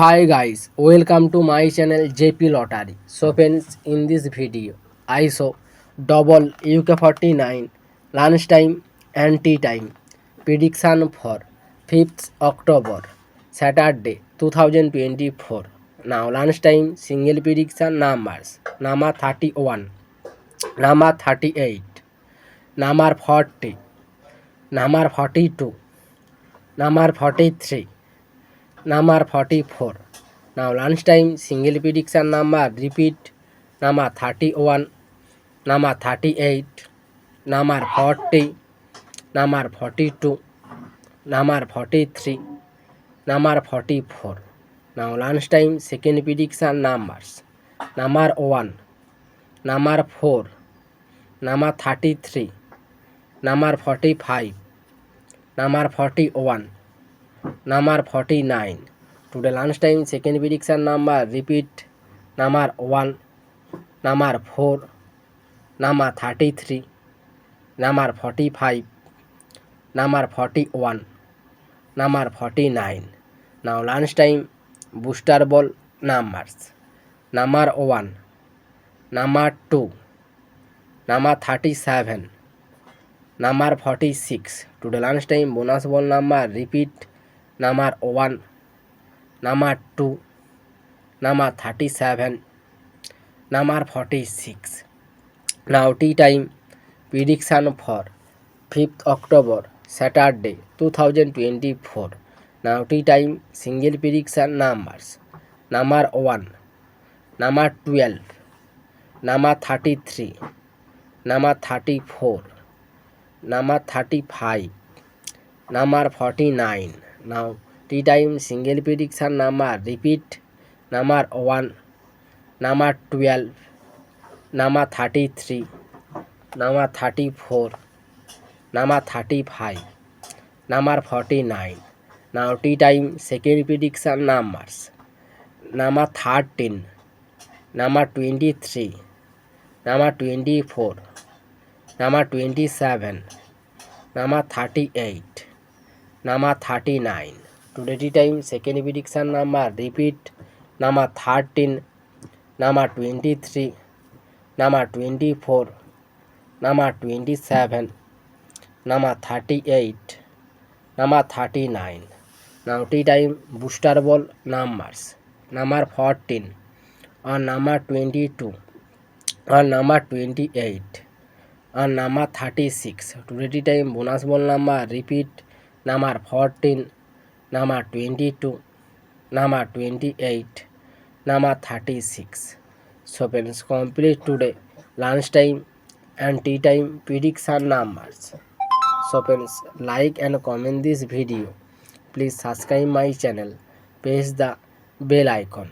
Hi guys, welcome to my channel JP Lottery. So friends, in this video, I saw double UK49 lunchtime and tea time prediction for 5th October, Saturday 2024. Now lunchtime single prediction numbers: number 31, number 38, number 40, number 42, number 43. Number 44. Now lunchtime single prediction number repeat: number 31, number 38, number 40, number 42, number 43, number 44. Now lunchtime second prediction numbers: number 1, number 4, number 33, number 45, number 41, number 49. Today lunchtime second prediction number repeat: number 1, number 4, number 33, number 45, number 41, number 49. Now lunchtime booster ball numbers: number 1, number 2, number 37, number 46. Today lunchtime bonus ball number repeat: number 1, number 2, number 37, number 46. Now tea time prediction for 5th October, Saturday 2024. Now tea time single prediction numbers: number 1, number 12, number 33, number 34, number 35, number 49. Now tea time single prediction number repeat: number 1, number 12, number 33, number 34, number 35, number 49. Now tea time second prediction numbers: number 13, number 23, number 24, number 27, number 38, number 39. Today tea time second prediction number repeat: number 13, number 23, number 24, number 27, number 38, number 39. Now tea time booster ball numbers: number 14, or number 22, or number 28, or number 36. Today tea time bonus ball number repeat: number 14, number 22, number 28, number 36. So friends, complete today lunchtime and tea time prediction numbers. So friends, like and comment this video. Please subscribe my channel. Press the bell icon.